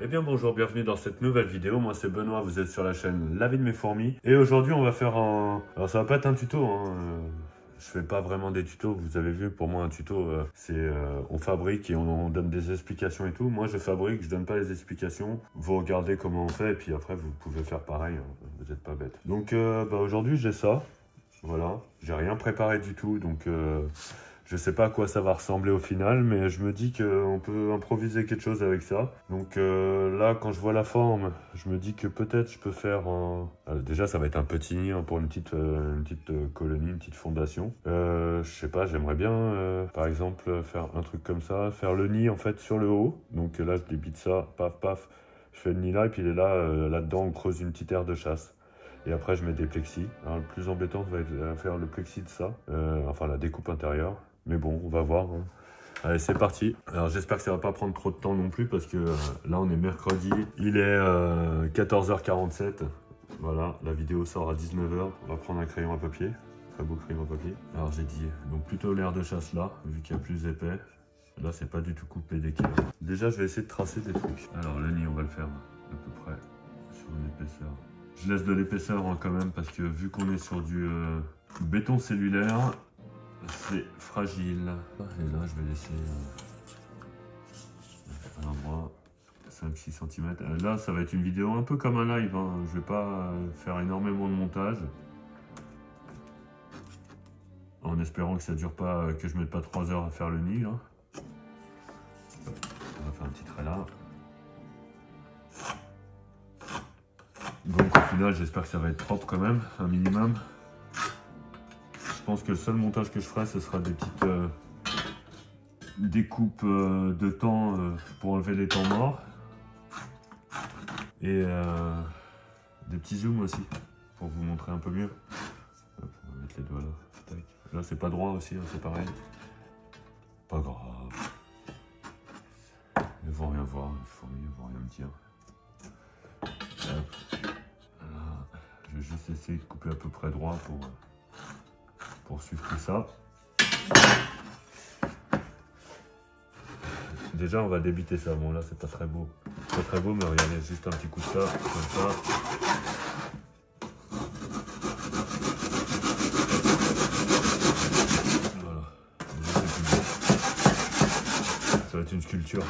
Eh bien bonjour, bienvenue dans cette nouvelle vidéo. Moi c'est Benoît, vous êtes sur la chaîne La vie de mes fourmis. Et aujourd'hui on va faire un... Alors ça va pas être un tuto, hein. Je fais pas vraiment des tutos, vous avez vu, pour moi un tuto c'est on fabrique et on donne des explications et tout. Moi je fabrique, je donne pas les explications. Vous regardez comment on fait et puis après vous pouvez faire pareil, hein. Vous êtes pas bête. Donc aujourd'hui j'ai ça, voilà. J'ai rien préparé du tout, donc je sais pas à quoi ça va ressembler au final, mais je me dis qu'on peut improviser quelque chose avec ça. Donc là, quand je vois la forme, je me dis que peut-être je peux faire un... déjà, ça va être un petit nid hein, pour une petite colonie, une petite fondation. Je sais pas, j'aimerais bien, par exemple, faire un truc comme ça, faire le nid en fait sur le haut. Donc là, je débite ça, paf, paf, je fais le nid là, et puis là, là-dedans, on creuse une petite aire de chasse. Et après, je mets des plexis. Alors, le plus embêtant, ça va être faire le plexi de ça, enfin la découpe intérieure. Mais bon, on va voir. Hein. Allez, c'est parti. Alors, j'espère que ça va pas prendre trop de temps non plus parce que là, on est mercredi. Il est 14h47. Voilà, la vidéo sort à 19h. On va prendre un crayon à papier. Très beau crayon à papier. Alors, j'ai dit, donc plutôt l'air de chasse là, vu qu'il y a plus épais. Là, c'est pas du tout coupé d'équerre. Déjà, je vais essayer de tracer des trucs. Alors, le nid, on va le faire à peu près sur une épaisseur. Je laisse de l'épaisseur hein, quand même parce que vu qu'on est sur du béton cellulaire, c'est fragile. Et là, je vais laisser un endroit 5-6 cm. Là, ça va être une vidéo un peu comme un live. Hein. Je vais pas faire énormément de montage. En espérant que ça dure pas, que je mette pas 3 heures à faire le nid. Là. On va faire un petit trait là. Donc au final, j'espère que ça va être propre quand même, un minimum. Je pense que le seul montage que je ferai, ce sera des petites découpes de temps pour enlever les temps morts. Et des petits zooms aussi, pour vous montrer un peu mieux. Hop, on va mettre les doigts là. Tac. Là, c'est pas droit aussi, hein, c'est pareil. Pas grave. Ils vont rien voir, les fourmis, ils vont rien me dire. Hop. Voilà. Je vais juste essayer de couper à peu près droit pour suivre tout ça. Déjà on va débiter ça, bon là c'est pas très beau. Pas très beau mais regardez juste un petit coup de ça, comme ça. Voilà. Ça va être une sculpture.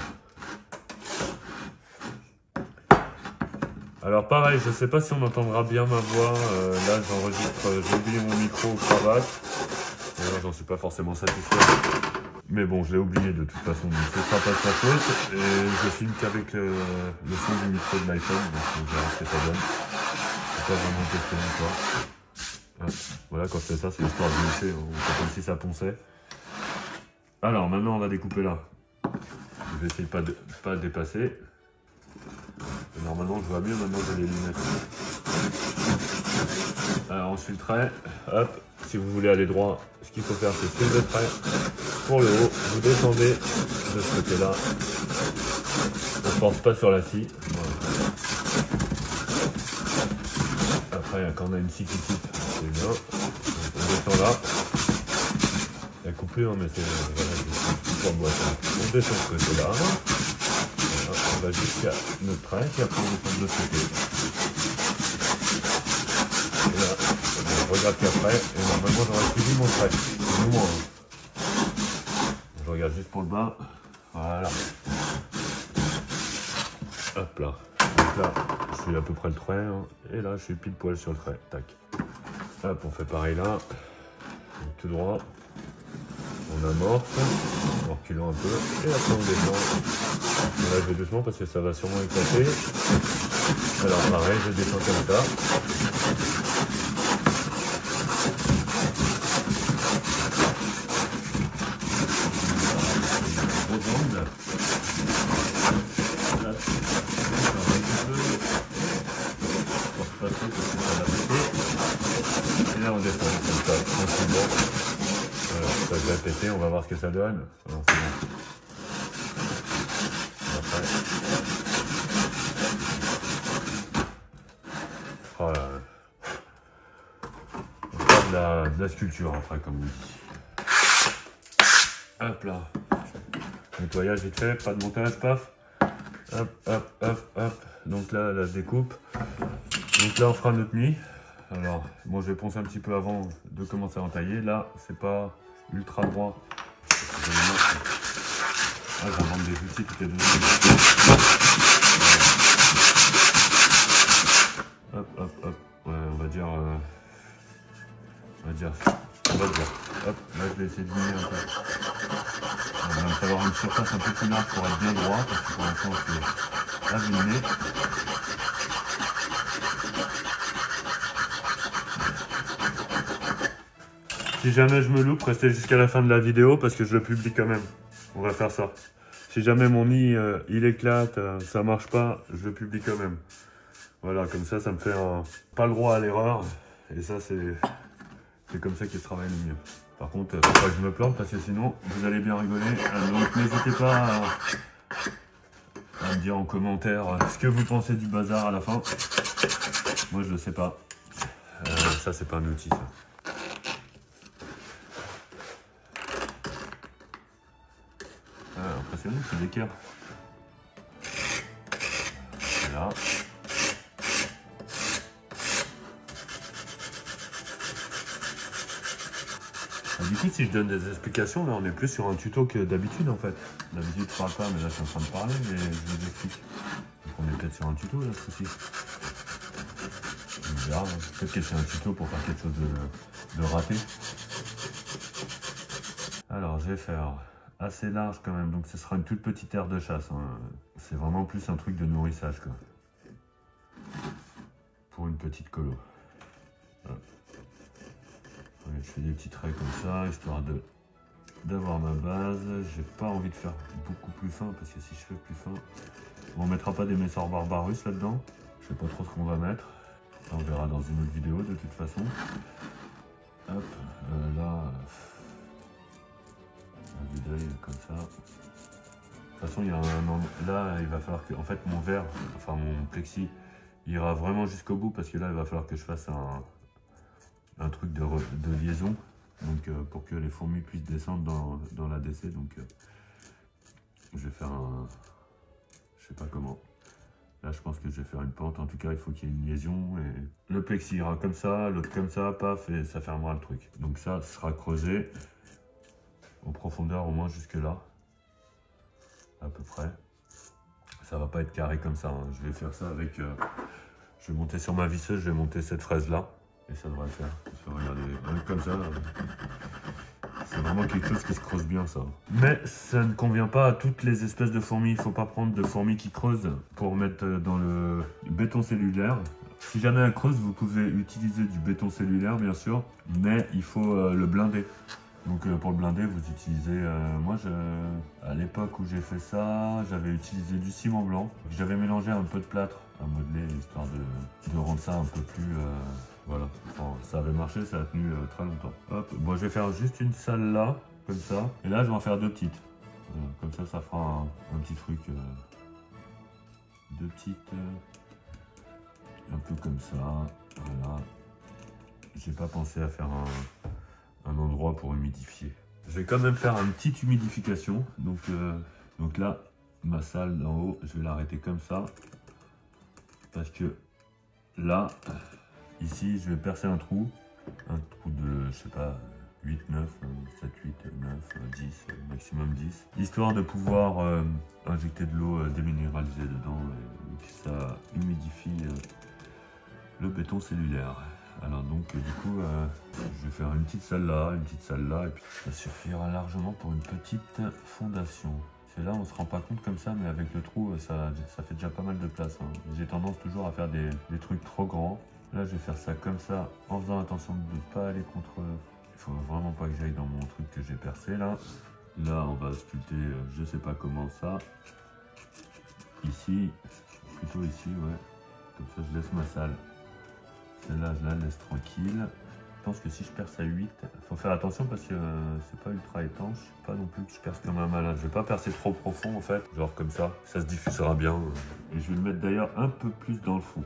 Alors pareil, je sais pas si on entendra bien ma voix, là j'enregistre, j'ai oublié mon micro cravate, j'en suis pas forcément satisfait, mais bon je l'ai oublié de toute façon, donc ce sera pas de sa faute, et je filme qu'avec le son du micro de l'iPhone, donc on verra ce que ça donne, c'est pas vraiment testé encore. Voilà, quand je fais ça c'est l'histoire de glisser, on fait comme si ça ponçait. Alors maintenant on va découper là, je vais essayer de pas dépasser. Normalement je vois mieux, maintenant j'ai les lunettes. Alors on suit le trait, hop, si vous voulez aller droit, ce qu'il faut faire c'est suivre le trait pour le haut, vous descendez de ce côté là, on ne force pas sur la scie. Voilà. Après quand on a une scie qui coupe, c'est bien, on descend là, la coupure mais c'est voilà, on descend de ce côté là. On va jusqu'à notre trait, et après on descend de l'autre côté. Et là, on regarde qu'après, et normalement j'aurais suivi mon trait. Au moins. Je regarde juste pour le bas. Voilà. Hop là. Donc là, je suis à peu près le trait, hein, et là je suis pile poil sur le trait. Tac. Hop, on fait pareil là. Donc, tout droit. On amorce, en reculant un peu, et après on descend. Là je vais doucement parce que ça va sûrement éclater. Alors pareil, je descends comme ça. Grosse onde. Là, pas trop parce que ça va péter. Et là on descend comme ça, tranquillement. Voilà, ça va péter, on va voir ce que ça donne. Alors, c'est bon. Après. Voilà. On va faire de la sculpture après, comme on dit. Hop là. Nettoyage vite fait, pas de montage, paf. Hop, hop, hop, hop. Donc là, la découpe. Donc là, on fera notre nid. Alors, moi, je vais poncer un petit peu avant de commencer à entailler. Là, c'est pas ultra droit. Ah, j'invente des outils toutes les 2 secondes. Hop, hop, hop. Ouais, on va dire. Hop, là, je vais essayer de miner un peu. Il va me falloir une surface un peu plus large pour être bien droit, parce que pour l'instant, c'est aviné. Si jamais je me loupe, restez jusqu'à la fin de la vidéo parce que je le publie quand même. On va faire ça. Si jamais mon nid il éclate, ça marche pas, je le publie quand même. Voilà, comme ça me fait pas le droit à l'erreur. Et ça, c'est comme ça qu'il se travaille le mieux. Par contre, faut pas que je me plante parce que sinon, vous allez bien rigoler. Donc n'hésitez pas à me dire en commentaire ce que vous pensez du bazar à la fin. Moi, je le sais pas. Ça, c'est pas un outil, ça. Impressionnant, c'est d'équerre. Voilà. Du coup, si je donne des explications, là, on est plus sur un tuto que d'habitude, en fait. D'habitude, je parle pas, mais là, je suis en train de parler, mais je vous explique. Donc, on est peut-être sur un tuto, là, ce coup-ci. On verra, peut-être que c'est un tuto pour faire quelque chose de raté. Alors, je vais faire assez large quand même, donc ce sera une toute petite aire de chasse. Hein. C'est vraiment plus un truc de nourrissage, quoi. Pour une petite colo. Voilà. Je fais des petits traits comme ça, histoire d'avoir ma base. J'ai pas envie de faire beaucoup plus fin, parce que si je fais plus fin, on mettra pas des Messor Barbarus là-dedans. Je sais pas trop ce qu'on va mettre. Ça, on verra dans une autre vidéo de toute façon. Hop, là, un vue d'œil comme ça. De toute façon, il y a là, il va falloir que, en fait, mon verre, enfin mon plexi, ira vraiment jusqu'au bout parce que là, il va falloir que je fasse un truc de liaison, donc pour que les fourmis puissent descendre dans la DC. Donc, je vais faire je sais pas comment. Là, je pense que je vais faire une pente. En tout cas, il faut qu'il y ait une liaison et le plexi ira comme ça, l'autre comme ça, paf, et ça fermera le truc. Donc ça sera creusé en profondeur au moins jusque là. À peu près. Ça va pas être carré comme ça. Hein. Je vais faire ça avec. Je vais monter sur ma visseuse, je vais monter cette fraise là. Et ça devrait le faire. Regardez, comme ça. C'est vraiment quelque chose qui se creuse bien, ça. Mais ça ne convient pas à toutes les espèces de fourmis. Il ne faut pas prendre de fourmis qui creusent pour mettre dans le béton cellulaire. Si jamais elle creuse, vous pouvez utiliser du béton cellulaire, bien sûr. Mais il faut le blinder. Donc pour le blinder, vous utilisez, moi à l'époque où j'ai fait ça, j'avais utilisé du ciment blanc. J'avais mélangé un peu de plâtre à modeler, histoire de rendre ça un peu plus, voilà. Enfin, ça avait marché, ça a tenu très longtemps. Hop, bon, je vais faire juste une salle là, comme ça. Et là, je vais en faire 2 petites. Comme ça fera un petit truc, 2 petites, un peu comme ça, voilà. J'ai pas pensé à faire un endroit pour humidifier. Je vais quand même faire une petite humidification. Donc là, ma salle d'en haut, je vais l'arrêter comme ça. Parce que là, ici, je vais percer un trou de, je sais pas, 8, 9, 7, 8, 9, 10, maximum 10. Histoire de pouvoir injecter de l'eau déminéralisée dedans et que ça humidifie le béton cellulaire. Alors donc du coup je vais faire une petite salle là, et puis ça suffira largement pour une petite fondation. C'est là on se rend pas compte comme ça, mais avec le trou ça fait déjà pas mal de place. Hein. J'ai tendance toujours à faire des trucs trop grands. Là je vais faire ça comme ça en faisant attention de ne pas aller contre. Il faut vraiment pas que j'aille dans mon truc que j'ai percé là. Là on va sculpter je sais pas comment ça. Ici, plutôt ici, ouais. Comme ça je laisse ma salle. Celle-là, je la laisse tranquille. Je pense que si je perce à 8, il faut faire attention parce que c'est pas ultra étanche. Pas non plus que je perce comme un malade. Je vais pas percer trop profond en fait. Genre comme ça se diffusera bien. Et je vais le mettre d'ailleurs un peu plus dans le fond.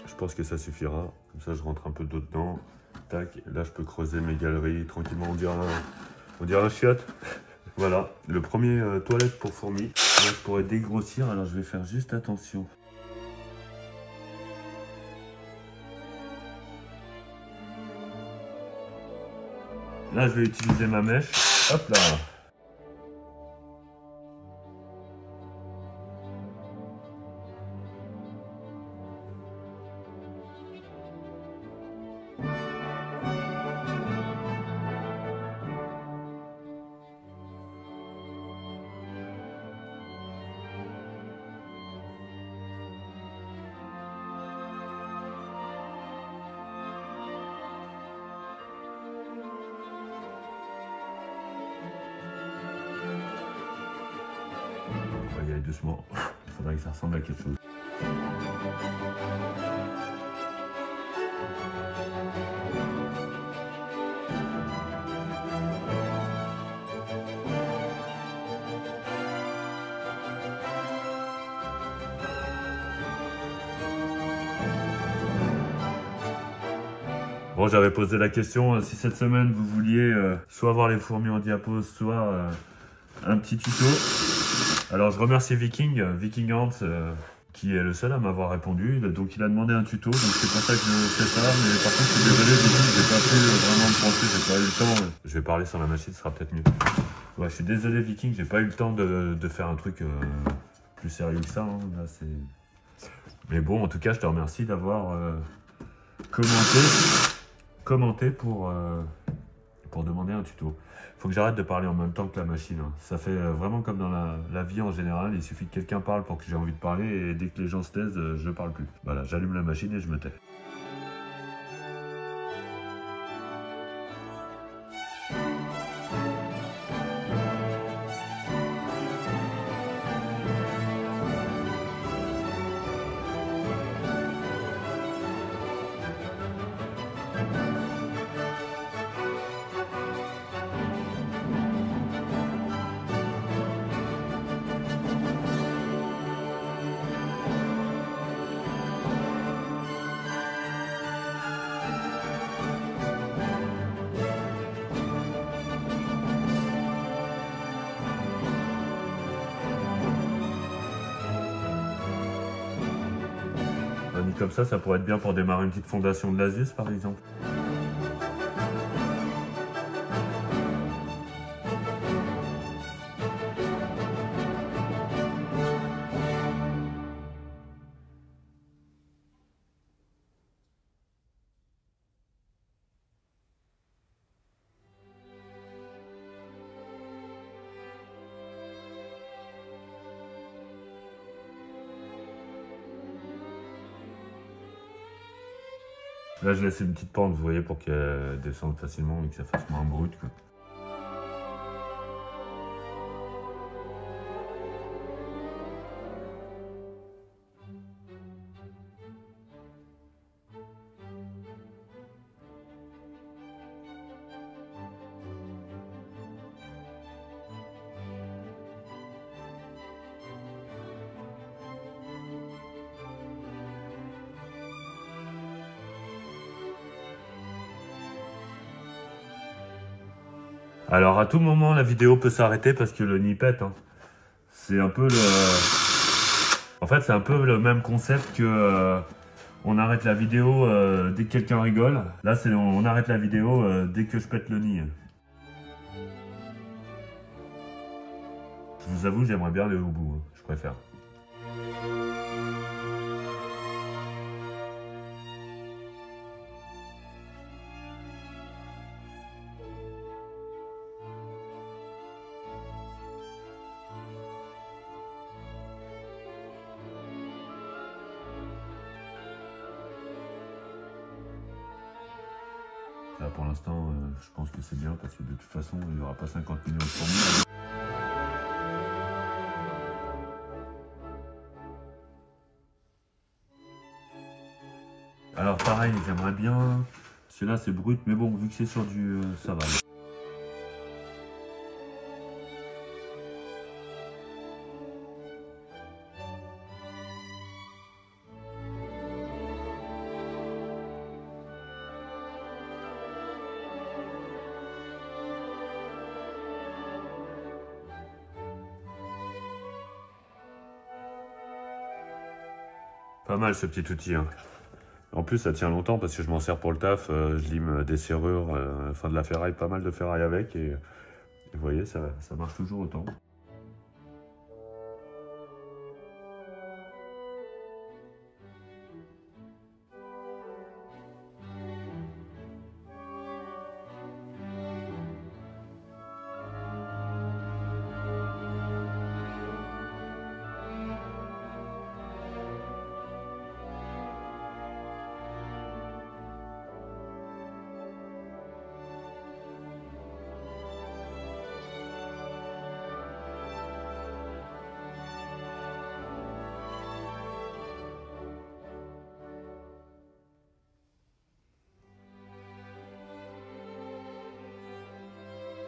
Je pense que ça suffira. Comme ça, je rentre un peu d'eau dedans. Tac, là, je peux creuser mes galeries tranquillement. On dirait un chiotte. Voilà, le premier toilette pour fourmis. Là, je pourrais dégrossir, alors je vais faire juste attention. Là, je vais utiliser ma mèche. Hop là. On va y aller doucement. Il faudrait que ça ressemble à quelque chose. Bon, j'avais posé la question si cette semaine vous vouliez soit voir les fourmis en diapo, soit un petit tuto. Alors je remercie Viking Ants, qui est le seul à m'avoir répondu. Donc il a demandé un tuto, donc c'est pour ça que je fais ça. Mais par contre, je suis désolé, Viking, j'ai pas pu vraiment me pencher, j'ai pas eu le temps. Je vais parler sur la machine, ce sera peut-être mieux. Ouais, je suis désolé, Viking, j'ai pas eu le temps de faire un truc plus sérieux que ça. Hein. Là, mais bon, en tout cas, je te remercie d'avoir commenté pour demander un tuto. Faut que j'arrête de parler en même temps que la machine. Hein. Ça fait vraiment comme dans la vie en général. Il suffit que quelqu'un parle pour que j'ai envie de parler et dès que les gens se taisent, je parle plus. Voilà, j'allume la machine et je me tais. Mis comme ça pourrait être bien pour démarrer une petite fondation de l'Asus par exemple. Là, je laisse une petite pente, vous voyez, pour qu'elle descende facilement et que ça fasse moins brut, quoi. Alors à tout moment la vidéo peut s'arrêter parce que le nid pète. Hein. C'est un peu le... En fait c'est un peu le même concept que on arrête la vidéo dès que quelqu'un rigole. Là c'est on arrête la vidéo dès que je pète le nid. Je vous avoue j'aimerais bien aller au bout, hein. Je préfère. Là, pour l'instant, je pense que c'est bien parce que de toute façon, il n'y aura pas 50 millions de fourmis. Alors pareil, j'aimerais bien... Celui-là, c'est brut, mais bon, vu que c'est sur du... ça va. Pas mal ce petit outil. Hein. En plus, ça tient longtemps parce que je m'en sers pour le taf. Je lime des serrures, enfin de la ferraille, pas mal de ferraille avec. Et vous voyez, ça marche toujours autant.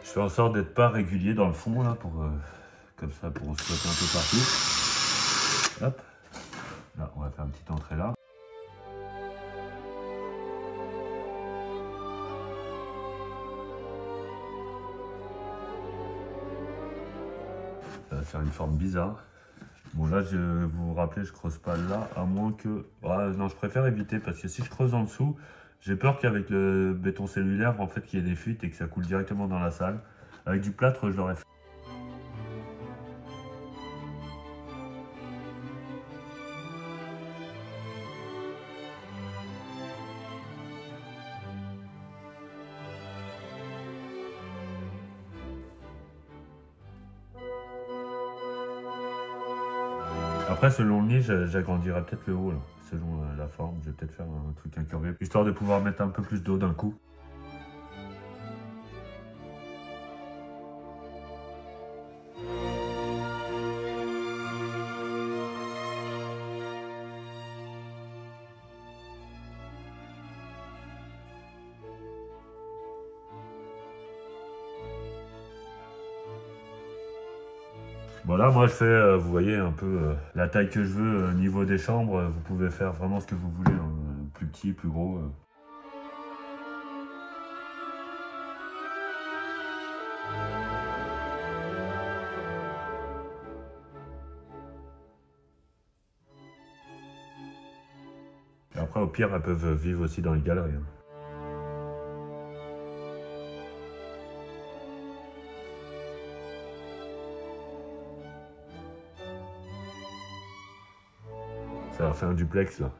Je fais en sorte d'être pas régulier dans le fond là pour comme ça pour squatter un peu partout. Hop. Là, on va faire une petite entrée là. Ça va faire une forme bizarre. Bon là, vous vous rappelez, je creuse pas là, à moins que... Ouais, non, je préfère éviter parce que si je creuse en dessous, j'ai peur qu'avec le béton cellulaire, en fait, qu'il y ait des fuites et que ça coule directement dans la salle. Avec du plâtre, je l'aurais fait. Après, selon le nid, j'agrandirai peut-être le haut, là. Selon la forme. Je vais peut-être faire un truc incurvé, histoire de pouvoir mettre un peu plus d'eau d'un coup. Voilà, moi je fais, vous voyez, un peu la taille que je veux, niveau des chambres, vous pouvez faire vraiment ce que vous voulez, hein, plus petit, plus gros. Et après, au pire, elles peuvent vivre aussi dans les galeries. Hein. Ça va faire un duplex là.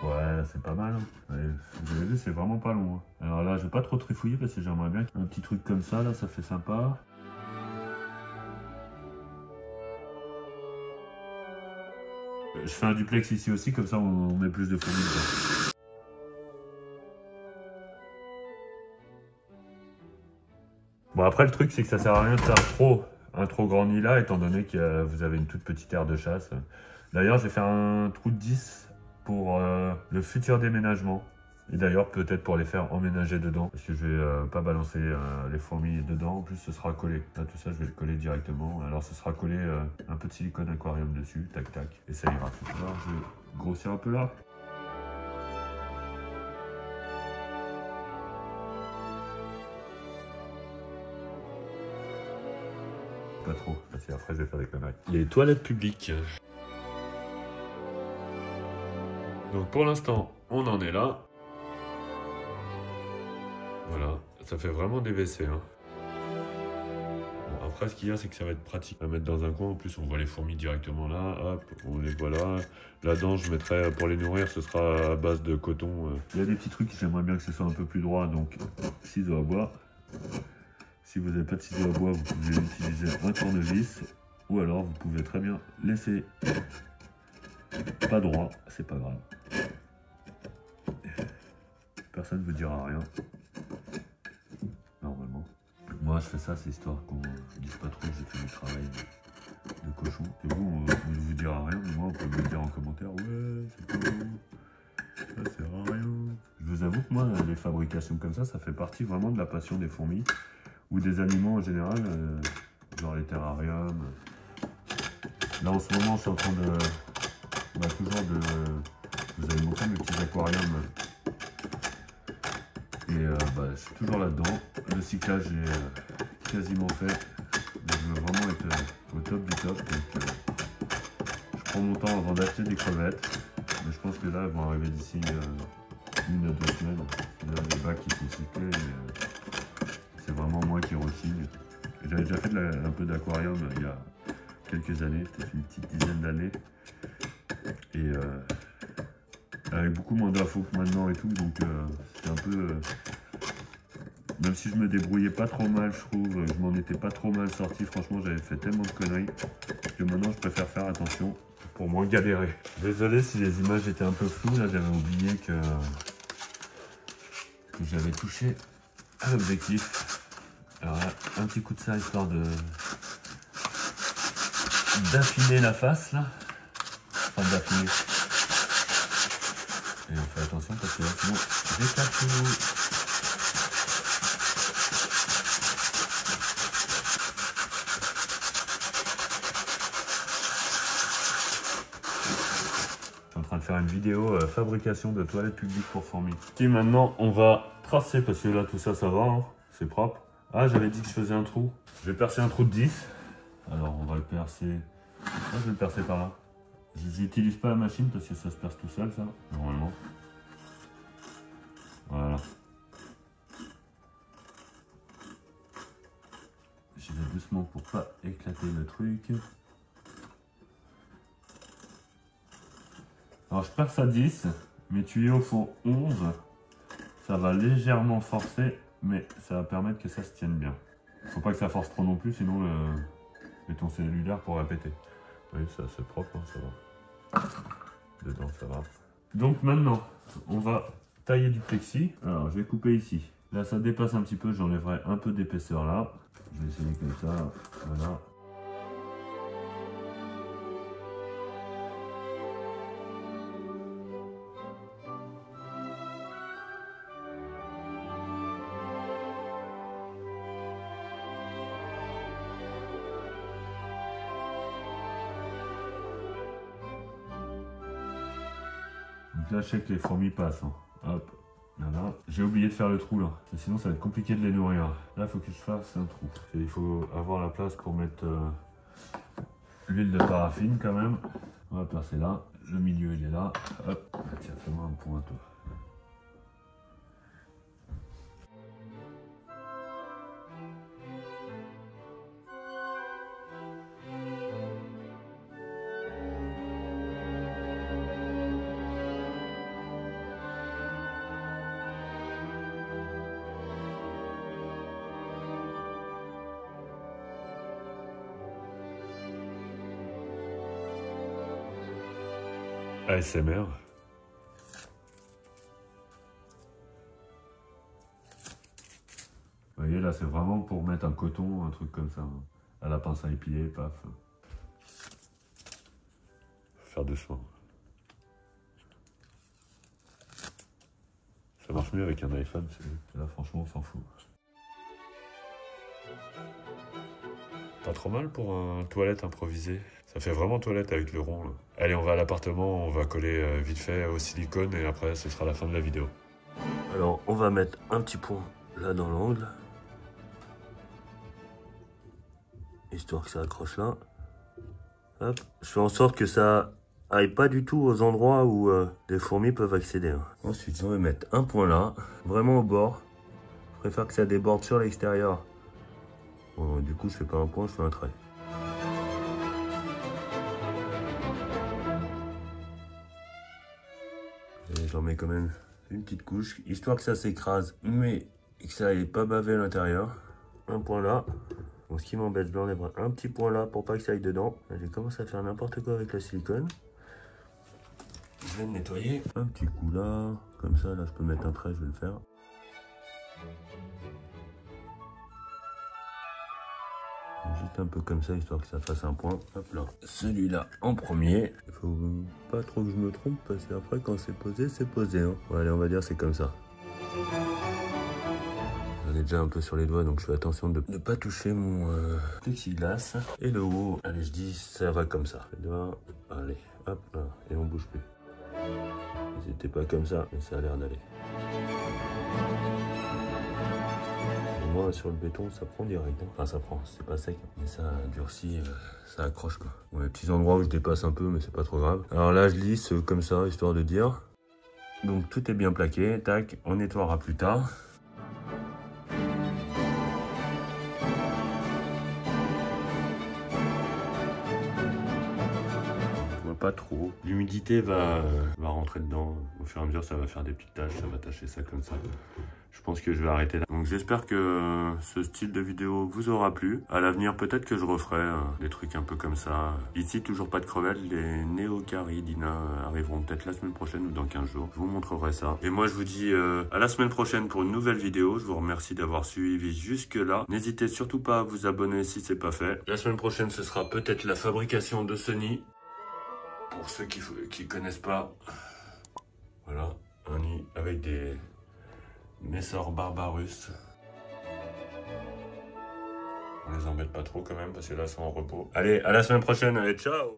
Ouais, c'est pas mal. Hein. Ouais, vous avez vu, c'est vraiment pas long. Hein. Alors là, je vais pas trop trifouiller parce que j'aimerais bien un petit truc comme ça, là, ça fait sympa. Je fais un duplex ici aussi, comme ça on met plus de fourmis dedans. Bon, après, le truc, c'est que ça sert à rien de faire un trop grand nid là, étant donné que vous avez une toute petite aire de chasse. D'ailleurs, j'ai fait un trou de 10 pour le futur déménagement. Et d'ailleurs, peut-être pour les faire emménager dedans, parce que je vais pas balancer les fourmis dedans. En plus, ce sera collé. Là, tout ça, je vais le coller directement. Alors, ce sera collé un peu de silicone aquarium dessus, tac tac, et ça ira. Alors, je vais grossir un peu là. Pas trop, parce qu'après, je vais faire des conneries. Les toilettes publiques. Donc, pour l'instant, on en est là. Voilà, ça fait vraiment des WC. Hein. Bon, après, ce qu'il y a, c'est que ça va être pratique à mettre dans un coin. En plus, on voit les fourmis directement là. Hop, on les voit là. Là-dedans, je mettrai, pour les nourrir, ce sera à base de coton. Il y a des petits trucs, j'aimerais bien que ce soit un peu plus droit. Donc, ciseaux à bois. Si vous n'avez pas de ciseaux à bois, vous pouvez utiliser un tournevis. Ou alors, vous pouvez très bien laisser pas droit. C'est pas grave. Personne ne vous dira rien. Normalement. Moi, je fais ça, c'est histoire qu'on ne dise pas trop que j'ai fait du travail de cochon. Et vous, on ne vous dira rien, mais moi, on peut me le dire en commentaire. Ouais, c'est pas bon. Ça sert à rien. Je vous avoue que moi, les fabrications comme ça fait partie vraiment de la passion des fourmis. Ou des animaux en général, genre les terrariums. Là, en ce moment, je suis en train de... Bah, toujours de... Vous avez montré mes petits aquariums. Et je suis toujours là-dedans. Le cyclage est quasiment fait. Donc, je veux vraiment être au top du top. Donc, je prends mon temps avant d'acheter des crevettes. Mais je pense que là, elles vont arriver d'ici 1 à 2 semaines. Là, les bacs qui sont cyclés. C'est vraiment moi qui recycle. J'avais déjà fait un peu d'aquarium il y a quelques années, peut-être une petite dizaine d'années. Et avec beaucoup moins d'infos que maintenant et tout, donc c'est un peu... même si je me débrouillais pas trop mal, je trouve, je m'en étais pas trop mal sorti, franchement j'avais fait tellement de conneries que maintenant je préfère faire attention pour moins galérer. Désolé si les images étaient un peu floues, là j'avais oublié que j'avais touché à l'objectif. Alors là, un petit coup de ça histoire d'affiner la face là, enfin d'affiner. Et on fait attention parce que là sinon j'éclate tout. Je suis en train de faire une vidéo fabrication de toilettes publiques pour fourmis. Et maintenant on va tracer parce que là tout ça ça va, hein, c'est propre. Ah, j'avais dit que je faisais un trou. Je vais percer un trou de 10. Alors on va le percer. Ah, je vais le percer par là. J'utilise pas la machine parce que ça se perce tout seul, ça, normalement. Voilà. J'y vais doucement pour pas éclater le truc. Alors je perce à 10. Mes tuyaux font 11. Ça va légèrement forcer, mais ça va permettre que ça se tienne bien. Faut pas que ça force trop non plus, sinon le béton cellulaire pourrait péter. Oui, ça c'est propre, hein, ça va. Dedans ça va. Donc maintenant, on va tailler du plexi. Alors je vais couper ici. Là ça dépasse un petit peu, j'enlèverai un peu d'épaisseur là. Je vais essayer comme ça, voilà. Donc là je sais que les fourmis passent, hein. Hop. Voilà. J'ai oublié de faire le trou là, sinon ça va être compliqué de les nourrir. Là il faut que je fasse un trou. Et il faut avoir la place pour mettre l'huile de paraffine quand même. On va percer là, le milieu il est là. Hop, tiens, fais-moi un point toi. ASMR. Vous voyez là c'est vraiment pour mettre un coton, un truc comme ça, hein. À la pince à épiler, paf. Faire doucement. Ça marche mieux avec un iPhone, là franchement on s'en fout. Pas trop mal pour un toilette improvisé. Ça fait vraiment toilette avec le rond là. Allez, on va à l'appartement, on va coller vite fait au silicone et après ce sera la fin de la vidéo. Alors on va mettre un petit point là dans l'angle. Histoire que ça accroche là. Hop. Je fais en sorte que ça aille pas du tout aux endroits où les fourmis peuvent accéder, hein. Ensuite on va mettre un point là, vraiment au bord. Je préfère que ça déborde sur l'extérieur. Bon, du coup je fais pas un point, je fais un trait. J'en mets quand même une petite couche, histoire que ça s'écrase, mais que ça n'aille pas baver à l'intérieur. Un point là. Bon, ce qui m'embête, je l'enlèverai un petit point là pour pas que ça aille dedans. J'ai commencé à faire n'importe quoi avec la silicone. Je vais le nettoyer. Un petit coup là, comme ça, là je peux mettre un trait, je vais le faire. Juste un peu comme ça, histoire que ça fasse un point. Hop là. Celui-là en premier. Il faut pas trop que je me trompe, parce qu'après quand c'est posé, hein. Bon, allez, on va dire c'est comme ça. J'en ai déjà un peu sur les doigts, donc je fais attention de ne pas toucher mon plexiglas. Et le haut, allez, je dis ça va comme ça. Les doigts, allez, hop là, et on bouge plus. C'était pas comme ça, mais ça a l'air d'aller. Moi sur le béton ça prend direct, hein. Enfin ça prend, c'est pas sec, mais ça durcit, ça accroche quoi. Bon, les petits endroits où je dépasse un peu mais c'est pas trop grave. Alors là je lisse comme ça histoire de dire. Donc tout est bien plaqué, tac, on nettoiera plus tard. Pas trop. L'humidité va rentrer dedans. Au fur et à mesure, ça va faire des petites taches, ça va tacher ça comme ça. Je pense que je vais arrêter là. Donc j'espère que ce style de vidéo vous aura plu. À l'avenir, peut-être que je referai des trucs un peu comme ça. Ici, toujours pas de crevettes. Les Neocaridina arriveront peut-être la semaine prochaine ou dans 15 jours. Je vous montrerai ça. Et moi, je vous dis à la semaine prochaine pour une nouvelle vidéo. Je vous remercie d'avoir suivi jusque-là. N'hésitez surtout pas à vous abonner si c'est pas fait. La semaine prochaine, ce sera peut-être la fabrication de ce nid. Pour ceux qui connaissent pas, voilà, un nid avec des Messor Barbarus. On les embête pas trop quand même parce que là, ils sont en repos. Allez, à la semaine prochaine, allez, ciao!